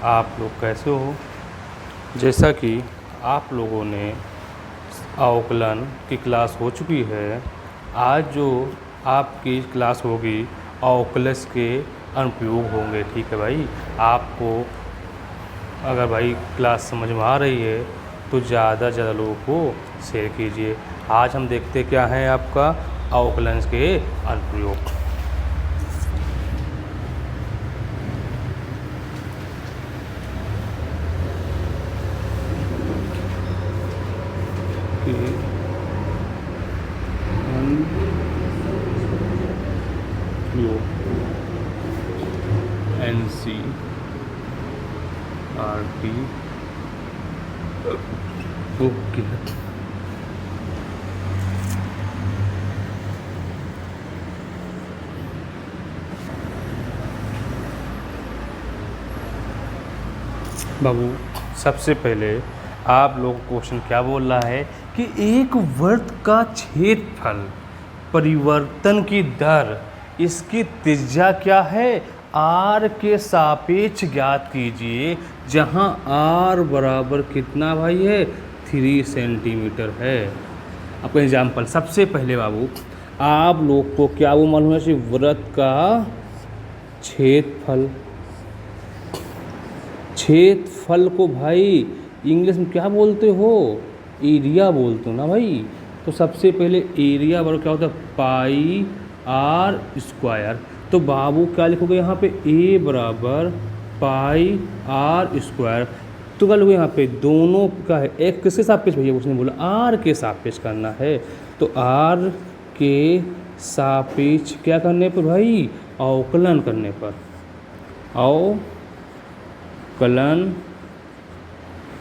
आप लोग कैसे हो। जैसा कि आप लोगों ने अवकलन की क्लास हो चुकी है, आज जो आपकी क्लास होगी अवकलज के अनुप्रयोग होंगे। ठीक है भाई, आपको अगर भाई क्लास समझ में आ रही है तो ज़्यादा से ज़्यादा लोगों को शेयर कीजिए। आज हम देखते क्या हैं आपका अवकलन के अनुप्रयोग। NCERT okay. बाबू सबसे पहले आप लोग क्वेश्चन क्या बोल रहा है कि एक वृत्त का क्षेत्रफल परिवर्तन की दर इसकी त्रिज्या क्या है, r के सापेक्ष ज्ञात कीजिए, जहां r बराबर कितना भाई है 3 सेंटीमीटर है। आपका एग्जाम्पल सबसे पहले बाबू आप लोग को क्या वो मालूम है कि वृत्त का क्षेत्रफल को भाई इंग्लिश में क्या बोलते हो, एरिया बोलते हो ना भाई। तो सबसे पहले एरिया बराबर क्या होता है पाई आर स्क्वायर। तो बाबू क्या लिखोगे यहाँ पे ए बराबर पाई आर स्क्वायर। तो क्या लिखोगे यहाँ पे दोनों का है एक किसके सापेक्ष भैया उसने बोला आर के सापेक्ष करना है। तो आर के सापेक्ष क्या करने पर भाई अवकलन करने पर, अवकलन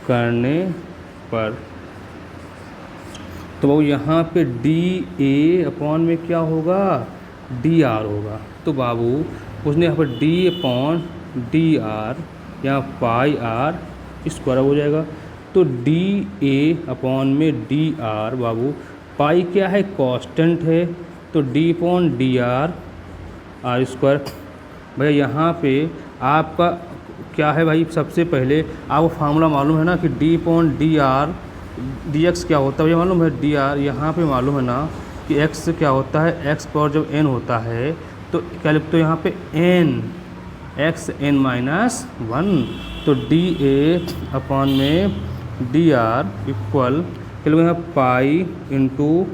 करने पर। तो बाबू यहाँ पे डी ए अपॉन में क्या होगा डी आर होगा। तो बाबू उसने यहाँ पर डी अपॉन डी आर यहाँ पाई आर स्क्वायर हो जाएगा। तो डी ए अपॉन में डी आर बाबू पाई क्या है कांस्टेंट है, तो d upon d r r square. भैया यहाँ पे आपका क्या है भाई, सबसे पहले आपको फार्मूला मालूम है ना कि D upon d R D x क्या होता है भैया मालूम है, डी आर यहाँ पर मालूम है ना कि एक्स क्या होता है, एक्स पावर जब एन होता है तो क्या लिखते हो यहाँ पे n x n minus one. तो डी ए अपॉन में डी आर इक्वल क्या लिखो यहाँ पाई इंटू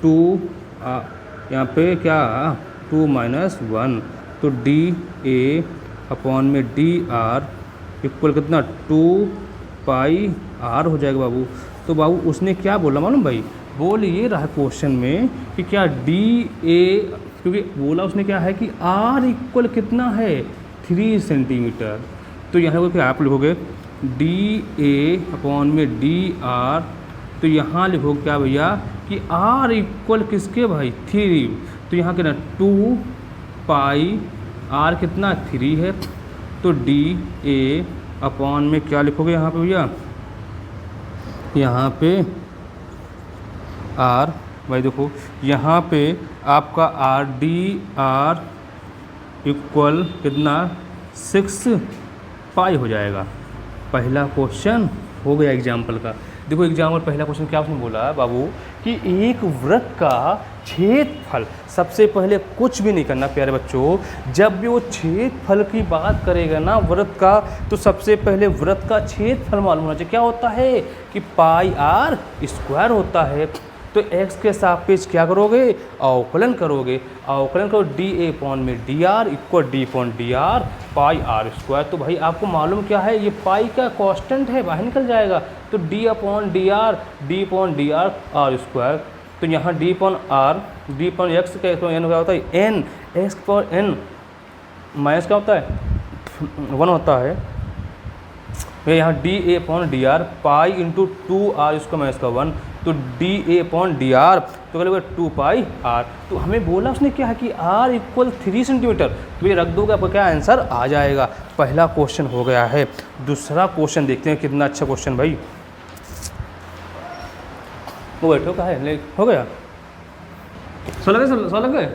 टू, यहाँ पे क्या 2 माइनस वन। तो डी ए अपॉन में डी आर इक्वल कितना 2 पाई आर हो जाएगा बाबू। तो बाबू उसने क्या बोला मालूम भाई, बोल ये रहा क्वेश्चन में कि क्या डी ए, क्योंकि बोला उसने क्या है कि आर इक्वल कितना है 3 सेंटीमीटर। तो यहाँ पे आप लिखोगे डी ए अपॉन में डी आर, तो यहाँ लिखोगे क्या भैया कि आर इक्वल किसके भाई 3। तो यहाँ के ना 2 पाई आर कितना 3 है। तो डी ए अपॉन में क्या लिखोगे यहाँ पे भैया, यहाँ पे आर भाई देखो यहाँ पे आपका आर डी आर इक्वल कितना 6 पाई हो जाएगा। पहला क्वेश्चन हो गया एग्जाम्पल का। देखो एग्जाम्पल पहला क्वेश्चन क्या उसने बोला बाबू कि एक वृत्त का क्षेत्रफल, सबसे पहले कुछ भी नहीं करना प्यारे बच्चों, जब भी वो क्षेत्रफल की बात करेगा ना वृत्त का, तो सबसे पहले वृत्त का क्षेत्रफल मालूम होना चाहिए। क्या होता है कि पाई आर स्क्वायर होता है। तो x के सापेक्ष क्या करोगे अवकलन करोगे, अवकलन करो डी ए अपॉन में d r equal d upon d r pi r square. तो भाई आपको मालूम क्या है ये पाई का कांस्टेंट है, बाहर निकल जाएगा। तो d upon d r r square. तो यहाँ d upon r d upon x का एन क्या होता है एन, एक्स पर एन माइनस क्या होता है 1 होता है। यहाँ d A upon d r pi into 2 r इसका माइनस का 1। तो d A upon d r तो क्या लगेगा 2 पाई आर। तो हमें बोला उसने क्या है कि आर इक्वल 3 सेंटीमीटर। तो ये रख दोगे आपका क्या आंसर आ जाएगा। पहला क्वेश्चन हो गया है। दूसरा क्वेश्चन देखते हैं कितना अच्छा क्वेश्चन भाई। वो बैठो का है हो गया 16 गए।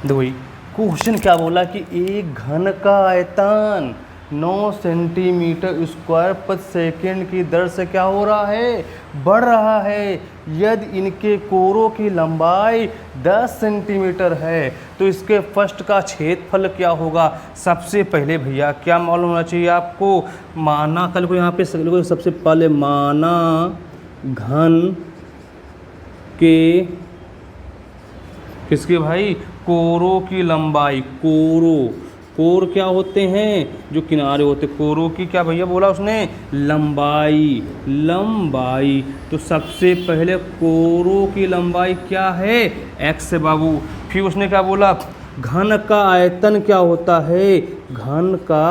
देखो भाई क्वेश्चन क्या बोला कि एक घन का आयतन 9 सेंटीमीटर स्क्वायर प्रति सेकेंड की दर से क्या हो रहा है, बढ़ रहा है। यदि इनके कोरों की लंबाई 10 सेंटीमीटर है तो इसके फर्स्ट का छेदफल क्या होगा। सबसे पहले भैया क्या मालूम होना चाहिए आपको, माना कल को यहाँ पे सबसे पहले माना घन के किसके भाई, कोरों की लंबाई, कोर क्या होते हैं, जो किनारे होते, कोरों की क्या भैया बोला उसने, लंबाई। तो सबसे पहले कोरों की लंबाई क्या है, x है बाबू। फिर उसने क्या बोला, घन का आयतन क्या होता है, घन का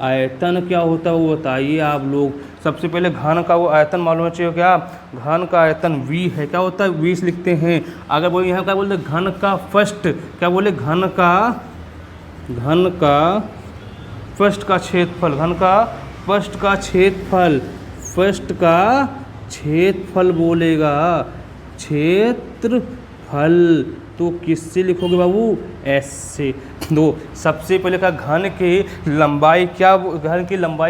आयतन क्या होता है वो बताइए आप लोग। सबसे पहले घन का वो आयतन मालूम चाहिए क्या, घन का आयतन v है, क्या होता है v से लिखते हैं। अगर वो यहाँ क्या बोलते घन का फर्स्ट, क्या बोले घन का फर्स्ट का छेदफल, घन का फर्स्ट का छेदफल बोलेगा, क्षेत्रफल। तो किससे लिखोगे बाबू, एस से। दो सबसे पहले का घन की लंबाई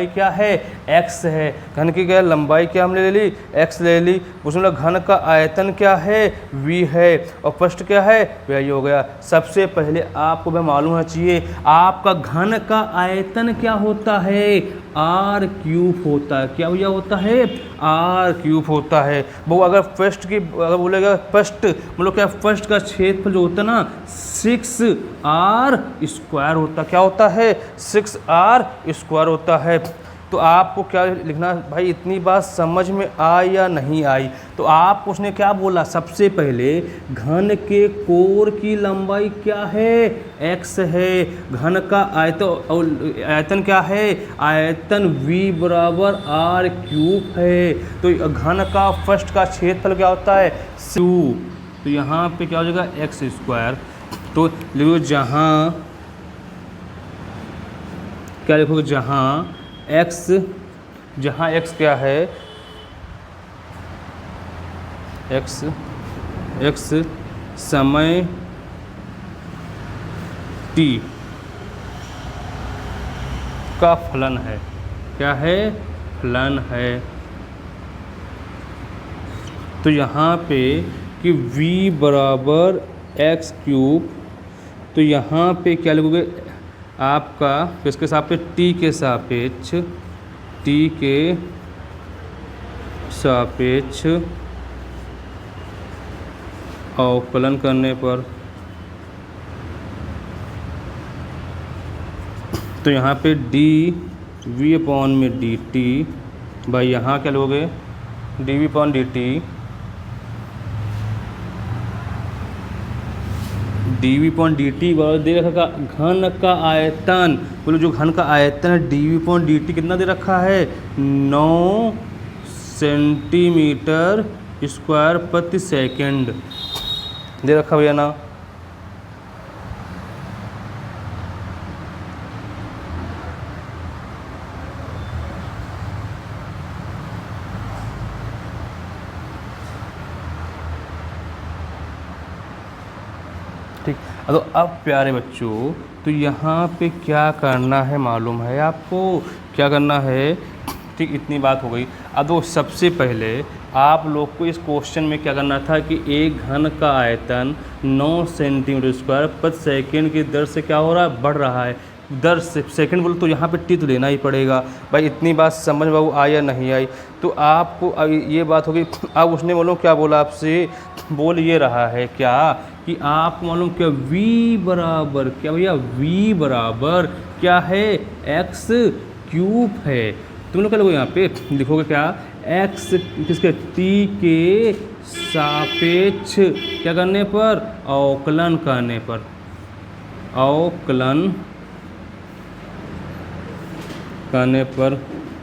क्या है, x है। घन की क्या लंबाई क्या हमने ले ली, x ले ली। उसमें घन का आयतन क्या है, v है। और फर्स्ट क्या है, यही हो गया। सबसे पहले आपको वह मालूम होना चाहिए आपका घन का आयतन क्या होता है, r³ होता है। क्या भैया होता है, r³ होता है। वो अगर फर्स्ट की अगर बोलेगा फर्स्ट मतलब क्या, फर्स्ट का क्षेत्रफल जो होता है ना 6r² होता, क्या होता है 6r² होता है। तो आपको क्या लिखना भाई, इतनी बात समझ में आई या नहीं आई। तो आप उसने क्या बोला, सबसे पहले घन के कोर की लंबाई क्या है, x है। घन का आयतन क्या है, आयतन v बराबर r³ है। तो घन का फर्स्ट का क्षेत्रफल क्या होता है 2, तो यहाँ पे क्या हो जाएगा x²। तो लिखो क्या लिखोगे, जहाँ x क्या है, x समय t का फलन है, क्या है, फलन है। तो यहाँ पे कि v बराबर x³, तो यहाँ पे क्या लिखोगे आपका, किसके सापेक्ष, t के सापेक्ष अवकलन करने पर। तो यहाँ पे dv/dt भाई, यहाँ क्या लोगे dv/dt, dv/dt बराबर दे रखा घन का आयतन, बोलो जो घन का आयतन है dv/dt कितना दे रखा है, 9 सेंटीमीटर स्क्वायर प्रति सेकंड दे रखा भैया ना। ठीक। तो अब प्यारे बच्चों, तो यहाँ पे क्या करना है मालूम है आपको, क्या करना है? ठीक, इतनी बात हो गई। अब तो सबसे पहले आप लोग को इस क्वेश्चन में क्या करना था कि एक घन का आयतन 9 सेंटीमीटर स्क्वायर प्रति सेकेंड की दर से क्या हो रहा है, बढ़ रहा है। दर से सेकेंड बोलो तो यहाँ पे टी तो लेना ही पड़ेगा भाई। इतनी बात समझ बाबू आई या नहीं आई? तो आपको अब ये बात हो गई। अब उसने बोलो क्या बोला आपसे, बोल ये रहा है क्या कि आप मालूम क्या v बराबर क्या भैया, v बराबर क्या है, x क्यूब है। तुम लोग क्या लोगे यहाँ पे लिखोगे क्या, x किसके, t के सापेक्ष क्या करने पर, अवकलन करने पर, अवकलन करने पर।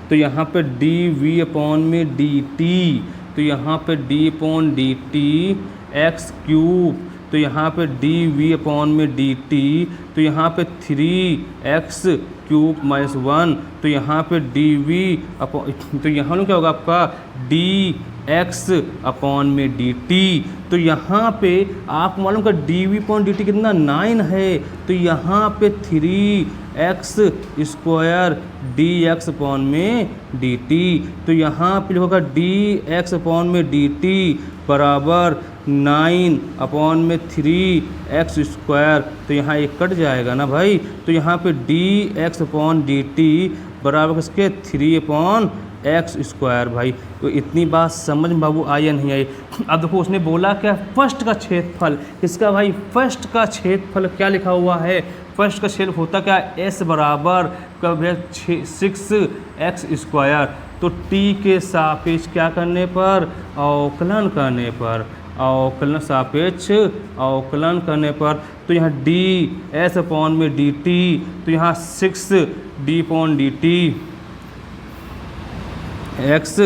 तो यहाँ पे डी वी अपॉन में डी टी, तो यहाँ पे D upon d T X cube, तो यहाँ पे डी वी अपॉन में डी टी, तो यहाँ पे 3x क्यूब माइनस 1, तो यहाँ पे डी वी अपॉन, तो यहाँ क्या होगा आपका डी एक्स अपॉन में डी टी। तो यहाँ पे आप मालूम का d v upon d t कितना 9 है, तो यहाँ पे 3x square d x upon में डी टी। तो यहाँ पे होगा डी एक्स अपॉन में डी टी बराबर 9 अपॉन में 3x स्क्वायर, तो यहाँ एक कट जाएगा ना भाई। तो यहाँ पे D x upon d t बराबर किसके, 3 अपॉन एक्स स्क्वायर भाई। तो इतनी बात समझ में बाबू आई या नहीं आई? अब देखो उसने बोला क्या, फर्स्ट का छेदफल, किसका भाई, फर्स्ट का छेदफल क्या लिखा हुआ है, फर्स्ट का छेद होता क्या, s बराबर कब है 6x स्क्वायर। तो t के सापेक्ष क्या करने पर, अवकलन करने पर, अवकलन सापेक्ष अवकलन करने पर। तो यहाँ डी एस अपॉन में डी टी, तो यहाँ 6d upon d T x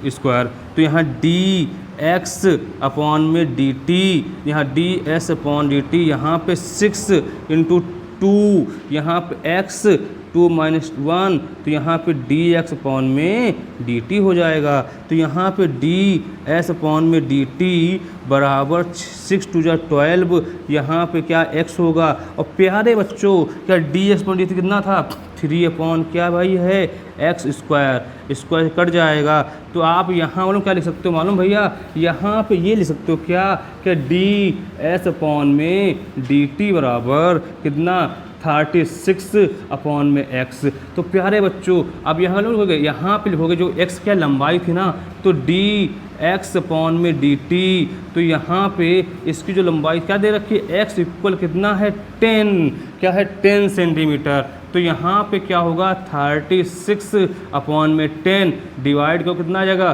square, तो यहाँ डी एक्स अपॉन में डी टी, यहाँ D S upon d t, यहाँ पे 6 इंटू 2, यहाँ पे x 2 माइनस 1, तो यहाँ पे डी एक्स अपॉन में डी टी हो जाएगा। तो यहाँ पे डी एस अपॉन में डी टी बराबर 6 2 जा 12, यहाँ पे क्या x होगा। और प्यारे बच्चों क्या D x upon d t कितना था, 3 अपॉन क्या भाई है, एक्स स्क्वायर, स्क्वायर कट जाएगा। तो आप यहाँ मालूम क्या लिख सकते हो मालूम भैया, यहाँ पे ये लिख सकते हो क्या डी एस अपॉन में डी टी बराबर कितना 36 अपॉन में x। तो प्यारे बच्चों अब यहाँ लिखोगे, यहाँ पे लिखोगे जो x क्या लंबाई थी ना, तो डी एक्स अपॉन में डी टी, तो यहाँ पे इसकी जो लंबाई क्या दे रखी है, x इक्वल कितना है 10, क्या है 10 सेंटीमीटर। तो यहाँ पे क्या होगा 36 अपॉन में 10 डिवाइड करो कितना आ जाएगा,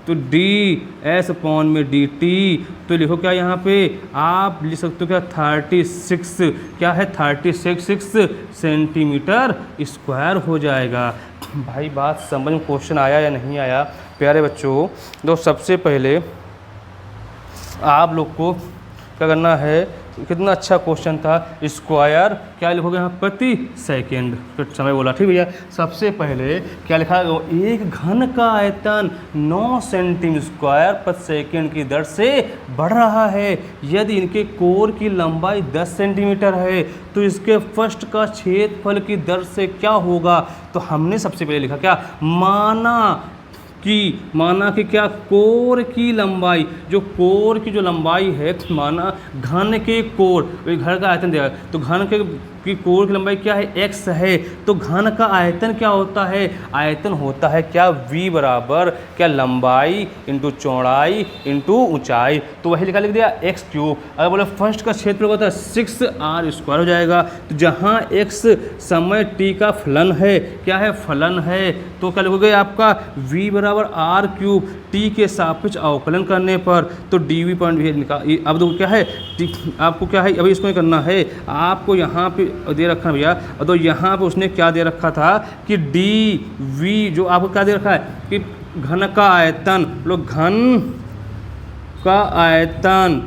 तो डी एस अपॉन में डी टी, तो लिखो क्या यहाँ पे आप लिख सकते हो क्या 36, क्या है 36 सेंटीमीटर स्क्वायर हो जाएगा। भाई बात समझ में क्वेश्चन आया या नहीं आया प्यारे बच्चों? तो सबसे पहले आप लोग को क्या करना है, कितना अच्छा क्वेश्चन था, स्क्वायर क्या लिखोगे यहाँ प्रति सेकेंड, फिर समय बोला ठीक भैया। सबसे पहले क्या लिखा है, एक घन का आयतन 9 सेंटीमीटर स्क्वायर प्रति सेकेंड की दर से बढ़ रहा है। यदि इनके कोर की लंबाई 10 सेंटीमीटर है तो इसके फर्स्ट का छेदफल की दर से क्या होगा। तो हमने सबसे पहले लिखा क्या, माना कि क्या कोर की लंबाई, जो कोर की जो लंबाई है, माना घन के कोर, घर का आयतन देगा तो घन के की कोर की लंबाई क्या है, x है। तो घन का आयतन क्या होता है, आयतन होता है क्या v बराबर क्या लंबाई इंटू चौड़ाई इंटू ऊंचाई। तो वही लिख दिया x क्यूब। अगर बोले फर्स्ट का क्षेत्र होता है 6r स्क्वायर हो जाएगा। तो जहाँ x समय t का फलन है, क्या है फलन है, तो क्या लिखोगे आपका v बराबर r क्यूब, t के सापेक्ष अवकलन करने पर तो dv पॉइंट भी निकाल। अब तो क्या है आपको क्या है, अभी इसको करना है आपको, यहाँ पे दे रखा है भैया। तो यहाँ पे उसने क्या दे रखा था कि डी वी, जो आपको क्या दे रखा है कि घन का आयतन, लोग घन का आयतन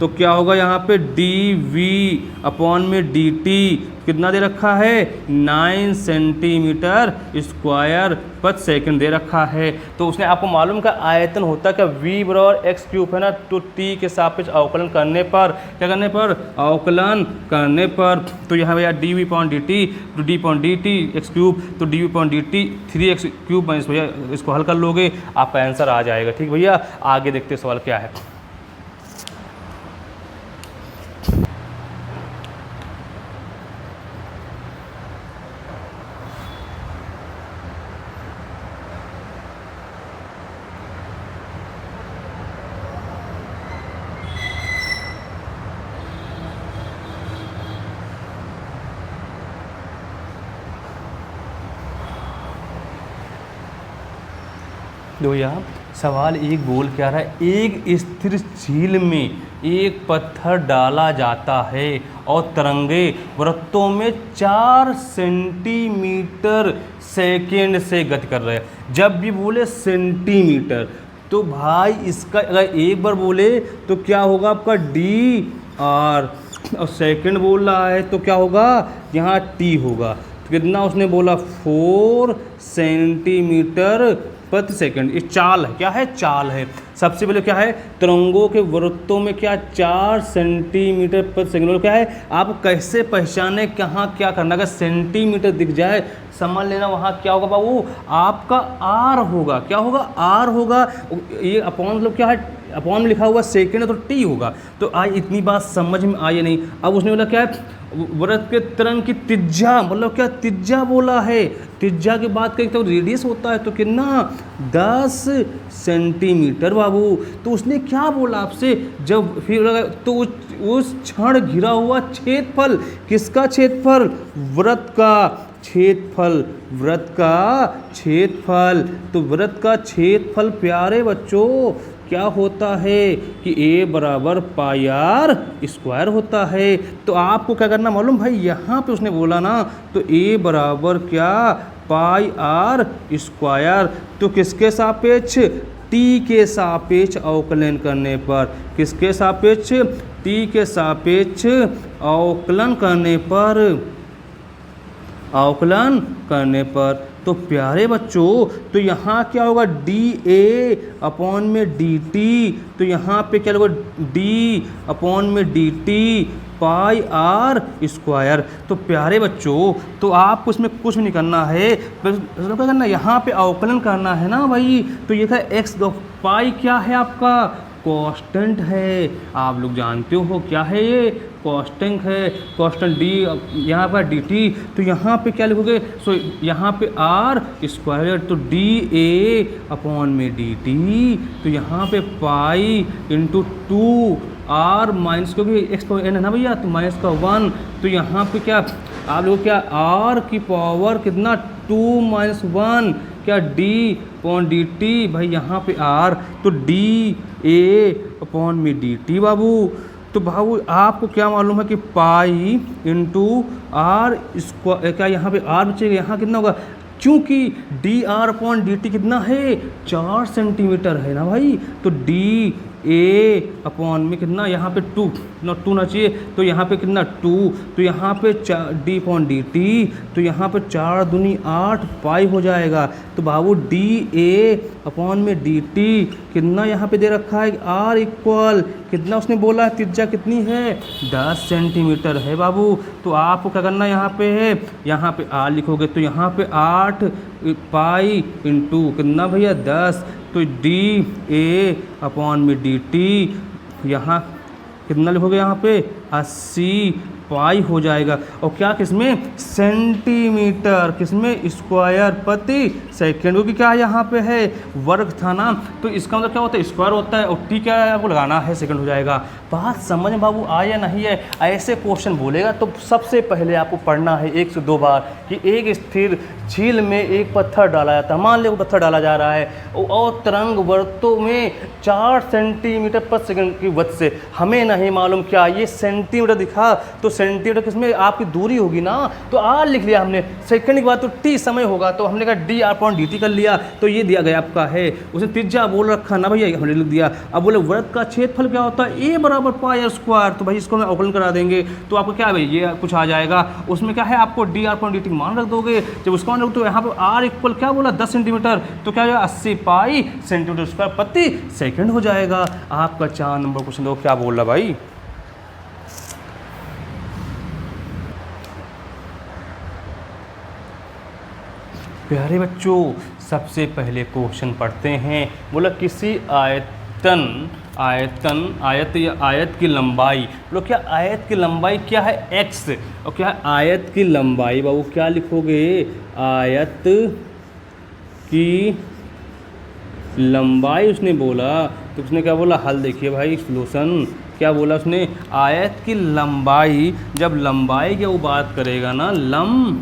तो क्या होगा यहाँ पे डी वी अपॉन में डी टी कितना दे रखा है 9 सेंटीमीटर स्क्वायर पर सेकंड दे रखा है। तो उसने आपको मालूम का आयतन होता है क्या v बराबर एक्स क्यूब है ना, तो t के सापेक्ष अवकलन करने पर क्या करने पर अवकलन करने पर तो यहाँ भैया D V point D T तो D point D T X cube तो D V point D T 3x cube minus भैया इसको हल कर लोगे आपका आंसर आ जाएगा। ठीक भैया आगे देखते सवाल क्या है। दो यहाँ सवाल एक बोल क्या रहा है, एक स्थिर झील में एक पत्थर डाला जाता है और तरंगे वृत्तों में 4 सेंटीमीटर सेकेंड से गति कर रहे हैं। जब भी बोले सेंटीमीटर तो भाई इसका अगर एक बार बोले तो क्या होगा आपका डी आर और सेकेंड बोल रहा है तो क्या होगा यहाँ टी होगा। तो कितना उसने बोला 4 सेंटीमीटर प्रति सेकंड। ये चाल है, क्या है चाल है। सबसे पहले क्या है तरंगों के वृत्तों में क्या 4 सेंटीमीटर प्रति सेकंड। क्या है आप कैसे पहचाने कहाँ क्या करना, अगर सेंटीमीटर दिख जाए समझ लेना वहाँ क्या होगा बाबू आपका आर होगा। क्या होगा आर होगा। ये अपॉन मतलब क्या है अपॉन में लिखा हुआ सेकेंड है तो टी होगा। तो आज इतनी बात समझ में आई नहीं। अब उसने बोला क्या है वृत्त के तरंग की त्रिज्या मतलब क्या त्रिज्या बोला है। त्रिज्या की बात करें तो रेडियस होता है तो कितना 10 सेंटीमीटर बाबू। तो उसने क्या बोला आपसे जब फिर तो उस क्षण घिरा हुआ क्षेत्रफल किसका क्षेत्रफल वृत्त का क्षेत्रफल वृत्त का क्षेत्रफल। तो वृत्त का क्षेत्रफल प्यारे बच्चों क्या होता है कि a बराबर पाई आर स्क्वायर होता है। तो आपको क्या करना मालूम भाई यहाँ पे उसने बोला ना तो a बराबर क्या पाई आर स्क्वायर। तो किसके सापेक्ष t के सापेक्ष अवकलन करने पर किसके सापेक्ष t के सापेक्ष अवकलन करने पर तो प्यारे बच्चों तो यहाँ क्या होगा डी ए अपॉन में डी टी तो यहाँ पे क्या होगा डी अपॉन में d t pi r square. तो प्यारे बच्चों तो आपको इसमें कुछ नहीं करना है, बस क्या करना यहाँ पे अवकलन करना है ना भाई। तो ये था एक्स पाई क्या है आपका कांस्टेंट है। आप लोग जानते हो क्या है ये कांस्टेंट है। कांस्टेंट डी यहाँ पर डी टी तो यहाँ पे क्या लिखोगे सो यहाँ पे आर स्क्वायर तो डी ए अपॉन में डी टी तो यहाँ पे पाई इंटू 2 आर माइनस क्योंकि एक्स पावर एन है ना भैया तो माइनस का 1 तो यहाँ पे क्या आप लोग क्या आर की पावर कितना 2 माइनस 1 क्या डी अपॉन डी टी भाई यहाँ पे आर तो डी ए अपॉन में डी टी बाबू। तो बाबू आपको क्या मालूम है कि पाई इंटू आर स्क्वायर क्या यहाँ पे आर बचेगा यहाँ कितना होगा क्योंकि D R upon d t कितना है 4 सेंटीमीटर है ना भाई। तो डी ए अपॉन में कितना यहाँ पे 2 ना चाहिए तो यहाँ पे कितना 2 तो यहाँ पे डी अपॉन डी टी तो यहाँ पे 4 दूनी 8 पाई हो जाएगा। तो बाबू डी ए अपॉन में डी टी कितना यहाँ पे दे रखा है आर इक्वल कितना उसने बोला है त्रिज्या कितनी है 10 सेंटीमीटर है बाबू। तो आपको क्या करना यहाँ पे है यहाँ पे आर लिखोगे तो यहाँ पे 8 पाई इंटू कितना भैया 10 तो डी ए अपॉन में डी टी यहाँ कितना लिखोगे यहाँ पे 80 पाई हो जाएगा। और क्या किसमें सेंटीमीटर किसमें स्क्वायर प्रति सेकंड क्योंकि क्या यहाँ पे है वर्ग था ना तो इसका मतलब क्या होता है स्क्वायर होता है और टी क्या है आपको लगाना है सेकंड हो जाएगा। बात समझ में बाबू आया नहीं है। ऐसे क्वेश्चन बोलेगा तो सबसे पहले आपको पढ़ना है 1 से 2 बार कि एक स्थिर झील में एक पत्थर डाला जाता है, मान लो वो पत्थर डाला जा रहा है और तरंग वर्तों में 4 सेंटीमीटर पर सेकंड की गति से, हमें नहीं मालूम क्या ये सेंटीमीटर दिखा, तो सेंटीमीटर किसमें आपकी दूरी होगी ना, तो आर लिख लिया हमने, सेकंड की बात तो टी समय होगा, तो हमने कहा D R upon d T कर लिया, तो ये दिया गया आपका है। उसने त्रिज्या बोल रखा ना भैया, हमने लिख दिया। अब बोले वृत्त का क्षेत्रफल क्या होता है, ए बराबर पाई आर स्क्वायर, तो भाई इसको हम अवकलन करा देंगे, तो आपको क्या भाई ये कुछ आ जाएगा, उसमें क्या है आपको D R upon d T मान रख दोगे, जब उसका मान रख तो यहाँ पर आर इक्वल क्या बोला 10 सेंटीमीटर, तो क्या हो 80 पाई सेंटीमीटर स्क्वायर प्रति सेकंड हो जाएगा। आपका 4 नंबर क्वेश्चन देखो क्या बोल रहा भाई। प्यारे बच्चों सबसे पहले क्वेश्चन पढ़ते हैं, बोला किसी आयत की लंबाई, बोलो क्या आयत की लंबाई क्या है x, और क्या है आयत की लंबाई, बाबू क्या लिखोगे, आयत की लंबाई उसने बोला, तो उसने क्या बोला, हल देखिए भाई सॉल्यूशन क्या बोला उसने, आयत की लंबाई, जब लंबाई की वो बात करेगा ना, लंबाई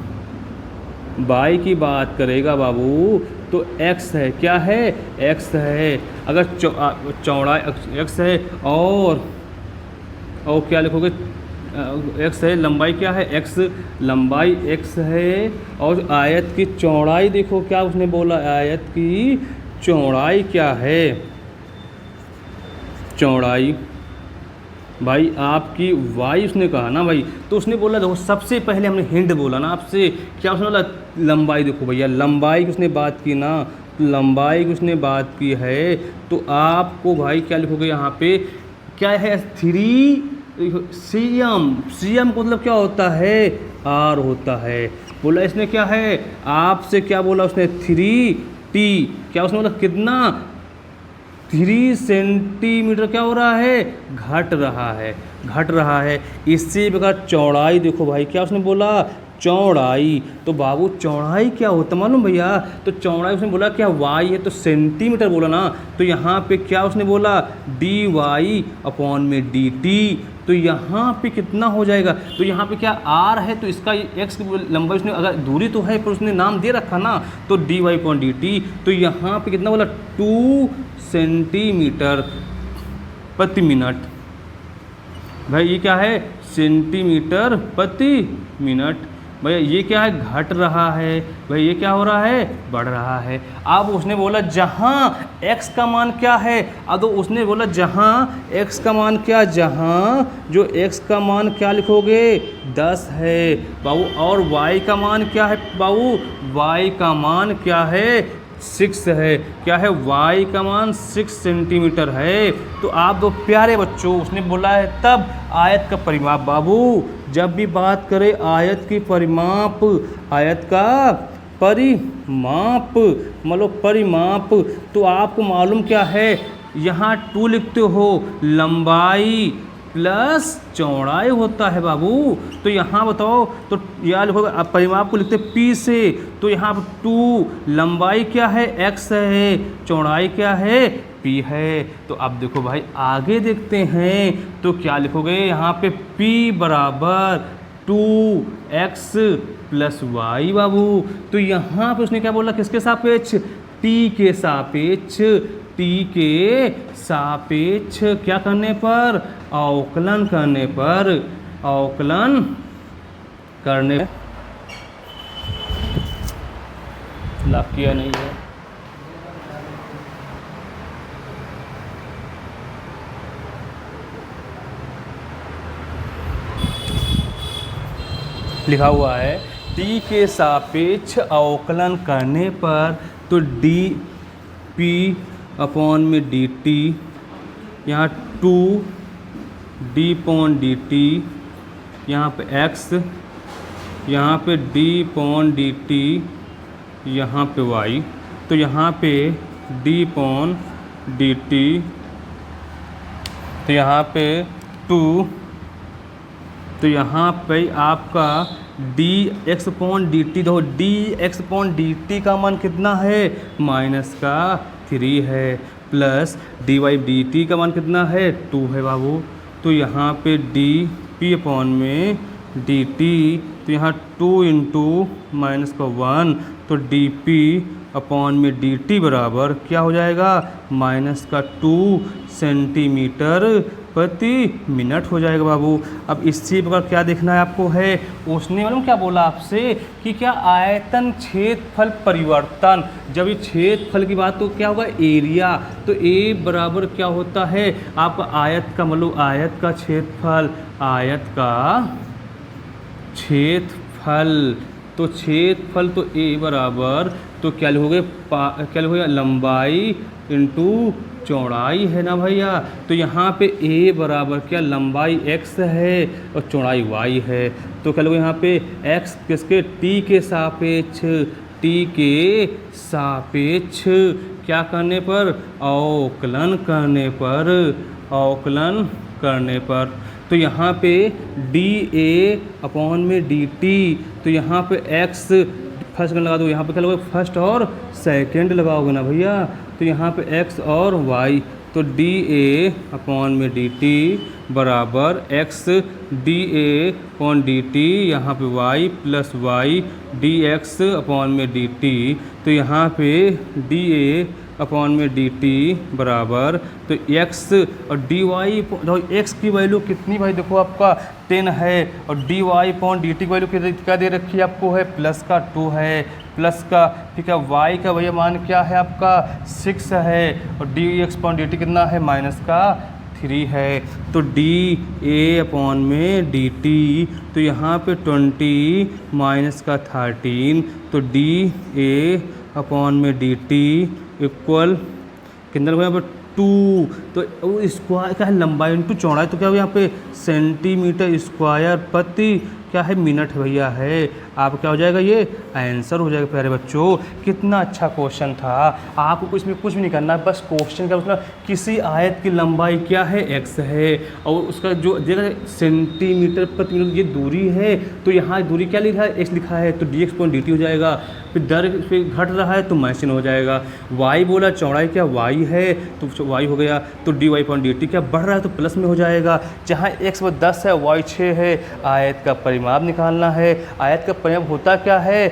की बात करेगा बाबू, तो x है, क्या है x है, अगर चौड़ाई x है और क्या लिखोगे x है, लंबाई क्या है x, लंबाई x है, और आयत की चौड़ाई देखो क्या उसने बोला, आयत की चौड़ाई क्या है, चौड़ाई भाई आपकी y उसने कहा ना भाई, तो उसने बोला देखो सबसे पहले हमने हिंट बोला ना आपसे, क्या उसने बोला लंबाई, देखो भैया लंबाई की उसने बात की ना, लंबाई की उसने बात की है, तो आपको भाई क्या लिखोगे यहाँ पे, क्या है 3 cm को मतलब क्या होता है r होता है, बोला इसने क्या है आपसे, क्या बोला उसने 3t, क्या उसने बोला कितना 3 सेंटीमीटर क्या हो रहा है, घट रहा है। इसी प्रकार चौड़ाई देखो भाई क्या उसने बोला, चौड़ाई, तो बाबू चौड़ाई क्या होता मालूम भैया, तो चौड़ाई उसने बोला क्या y है, तो सेंटीमीटर बोला ना, तो यहाँ पे क्या उसने बोला dy अपॉन में dt, तो यहाँ पे कितना हो जाएगा, तो यहाँ पे क्या r है, तो इसका x की लंबाई उसने, अगर दूरी तो है पर उसने नाम दे रखा ना, तो dy अपॉन dt, तो यहाँ पे कितना बोला 2 सेंटीमीटर प्रति मिनट, भाई ये क्या है सेंटीमीटर प्रति मिनट, भैया ये क्या है घट रहा है, भाई ये क्या हो रहा है बढ़ रहा है। अब उसने बोला जहाँ x का मान क्या है, अब तो उसने बोला जहाँ x का मान क्या, जहाँ जो x का मान क्या लिखोगे 10 है बाबू, और y का मान क्या है बाबू, y का मान क्या है 6 है, क्या है y का मान 6 सेंटीमीटर है। तो आप दो प्यारे बच्चों उसने बोला है तब आयत का परिमाप, बाबू जब भी बात करें आयत की परिमाप, आयत का परिमाप मतलब परिमाप, तो आपको मालूम क्या है, यहाँ 2 लिखते हो, लंबाई प्लस चौड़ाई होता है बाबू, तो यहाँ बताओ, तो याद लिखोगे आप परिमाप को लिखते p से, तो यहाँ पर 2 लंबाई क्या है x है, चौड़ाई क्या है p है। तो अब देखो भाई आगे देखते हैं, तो क्या लिखोगे यहाँ पे p बराबर 2x प्लस y बाबू, तो यहाँ पे उसने क्या बोला किसके सापेक्ष, t के सापेक्ष, t के सापेक्ष क्या करने पर, अवकलन करने पर, अवकलन करने लाभ किया नहीं है। लिखा हुआ है t के सापेक्ष अवकलन करने पर, तो डी पी अपॉन में डी टी, यहाँ 2 डी पॉन डी टी, यहाँ पे x, यहाँ पे डी पॉन डी टी, यहाँ पे y, तो यहाँ पे डी पॉन डी टी, तो यहाँ पे 2, तो यहाँ पे आपका D X upon D T, देखो D X upon D T का मान कितना है माइनस का 3 है, plus D Y D T का मान कितना है 2 है बाबू, तो यहाँ पे डी पी अपॉन में डी टी, तो यहाँ 2 इंटू माइनस का 1 तो डी पी अपॉन में डी टी बराबर क्या हो जाएगा, -2 सेंटीमीटर प्रति मिनट हो जाएगा बाबू। अब इसी प्रकार क्या देखना है आपको है, उसने मालूम क्या बोला आपसे कि क्या आयतन क्षेत्रफल परिवर्तन, जब ये क्षेत्रफल की बात तो क्या होगा एरिया, तो ए बराबर क्या होता है आपका आयत का मतलब आयत का क्षेत्रफल, आयत का क्षेत्रफल, तो क्षेत्रफल तो ए बराबर तो क्या लिखोगे क्या लिखोगे लंबाई इंटू चौड़ाई है ना भैया। तो यहाँ पे ए बराबर क्या लंबाई x है और चौड़ाई y है, तो क्या लोग यहाँ पे x किसके t के सापेक्ष, t के सापेक्ष क्या करने पर अवकलन करने पर, अवकलन करने पर, तो यहाँ पे डी ए अपॉन में डी टी, तो यहाँ पे x फर्स्ट लगा दो, यहाँ पे क्या लगोगे फर्स्ट और सेकंड लगाओगे ना भैया, तो यहाँ पे x और y, तो डी ए अपॉन में डी टी बराबर x d A upon d t, यहाँ पे y plus y d x upon में डी टी, तो यहाँ पे डी ए अपॉन में डी टी बराबर तो x और डी वाई, एक्स की वैल्यू कितनी भाई देखो आपका 10 है, और d y upon d t की वैल्यू क्या दे रखी है आपको है +2 है, प्लस का ठीक है, y का भैया मान क्या है आपका 6 है, और D x upon d t कितना है -3 है, तो डी ए अपॉन में डी टी, तो यहाँ पे 20 -13, तो डी ए अपॉन में डी टी इक्वल कितना यहाँ पर 2, तो स्क्वायर क्या है लंबाई इंटू चौड़ाई, तो क्या हो यहाँ पे सेंटीमीटर स्क्वायर प्रति क्या है मिनट भैया है, आप क्या हो जाएगा ये आंसर हो जाएगा। प्यारे बच्चों कितना अच्छा क्वेश्चन था, आपको इसमें कुछ भी नहीं करना, बस क्वेश्चन का मतलब किसी आयत की लंबाई क्या है x है, और उसका जो जगह सेंटीमीटर प्रति मिनट ये दूरी है, तो यहाँ दूरी क्या लिखा है x लिखा है, तो D x upon d t हो जाएगा, फिर दर फिर घट रहा है तो माइनस हो जाएगा, y बोला चौड़ाई क्या y है तो y हो गया, तो d y upon d t क्या बढ़ रहा है तो प्लस में हो जाएगा, जहाँ x वो 10 है y 6 है, आयत का परिमाप निकालना है, आयत का परिमाप होता क्या है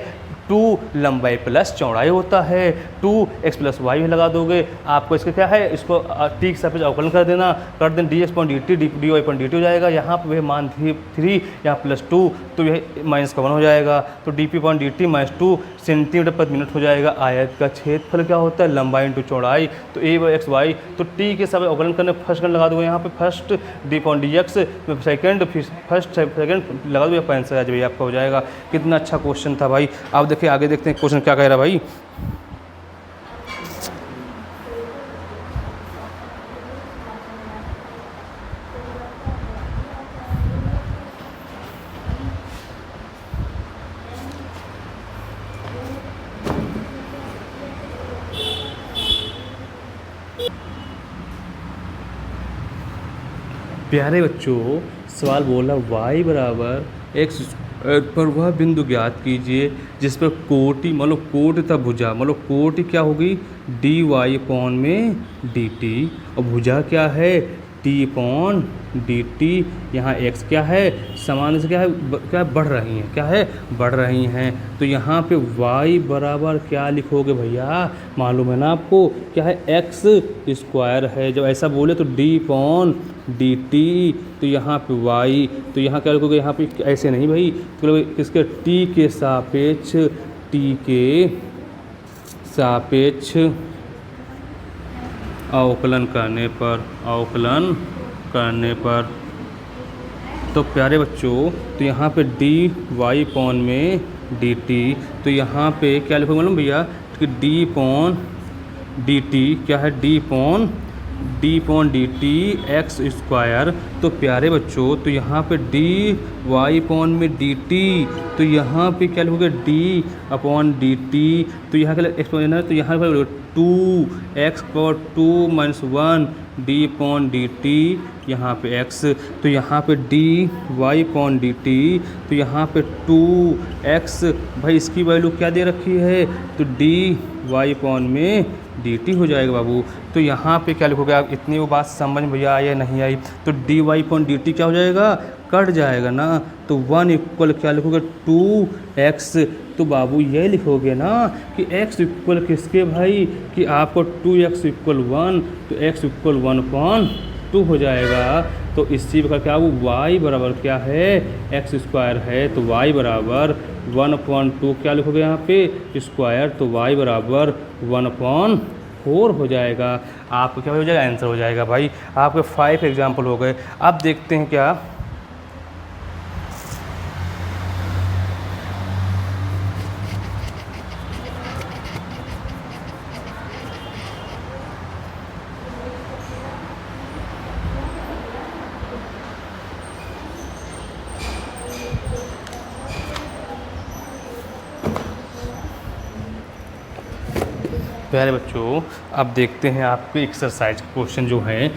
2 लंबाई प्लस चौड़ाई होता है, 2x प्लस वाई लगा दोगे, आपको इसका क्या है इसको t के सापेक्ष अवकलन कर देना, कर दें d x upon d t d y upon d t हो जाएगा, यहाँ पे मान 3 यहाँ +2, तो यह -1 हो जाएगा, तो D P upon d T -2 centimetre प्रति मिनट हो जाएगा। आयत का क्षेत्रफल क्या होता है लंबाई इंटू चौड़ाई, तो ए एक्स वाई, तो टी के सापेक्ष अवकलन करने फर्स्ट लगा दोगे, यहाँ पे first D upon D x, second फिर फर्स्ट सेकेंड लगा दो, यहाँ आंसर आ जाए आपका हो जाएगा। कितना अच्छा क्वेश्चन था भाई। आप देखिए आगे देखते हैं क्वेश्चन क्या कह रहा है भाई। प्यारे बच्चों सवाल बोला y बराबर x पर वह बिंदु ज्ञात कीजिए जिस पर कोटि मतलब कोट तथा भुजा मतलब कोटि क्या होगी डी वाई अपॉन में डी टी, और भुजा क्या है टी अपॉन डी टी, यहाँ x क्या है समान से क्या है क्या बढ़ रही हैं, क्या है बढ़ रही हैं, तो यहाँ पे y बराबर क्या लिखोगे भैया मालूम है ना आपको क्या है x स्क्वायर है, जब ऐसा बोले तो d अपॉन डी टी, तो यहाँ पे y, तो यहाँ क्या लिखोगे यहाँ पे ऐसे नहीं भाई, तो किसके t के सापेक्ष t के सापेक्ष अवकलन करने पर, अवकलन करने पर, तो प्यारे बच्चों तो यहाँ पे डी वाई पॉन में डी टी, तो यहाँ पे क्या लिखोगे मालूम भैया कि डी पॉन डी टी क्या है d upon D T x square, तो प्यारे बच्चों तो यहाँ पे डी वाई पॉन में डी टी, तो यहाँ पे क्या लिखोगे डी अपॉन डी टी, तो यहाँ का एक्सपोनेंशियल है तो यहाँ पर 2x power 2 - 1 d upon d t, यहाँ पे x, तो यहाँ पे d y upon d T, तो यहाँ पे 2x भाई इसकी वैल्यू क्या दे रखी है तो डी वाई अपॉन में डी टी हो जाएगा बाबू। तो यहाँ पे क्या लिखोगे आप, इतनी वो बात समझ में भैया आई या नहीं आई, तो d y upon d t क्या हो जाएगा कट जाएगा ना, तो 1 इक्वल क्या लिखोगे 2x। तो बाबू ये लिखोगे ना कि x इक्वल किसके भाई, कि आपको 2x इक्वल 1, तो x इक्वल 1/2 हो जाएगा। तो इसी प्रकार क्या वो y बराबर क्या है, एक्स स्क्वायर है, तो y बराबर 1/2 क्या लिखोगे यहाँ पे स्क्वायर, तो y बराबर 1/4 हो जाएगा। आपको क्या हो जाएगा, आंसर हो जाएगा भाई। आपके 5 एग्जाम्पल हो गए। अब देखते हैं क्या, प्यारे बच्चों अब देखते हैं आपके एक्सरसाइज क्वेश्चन जो है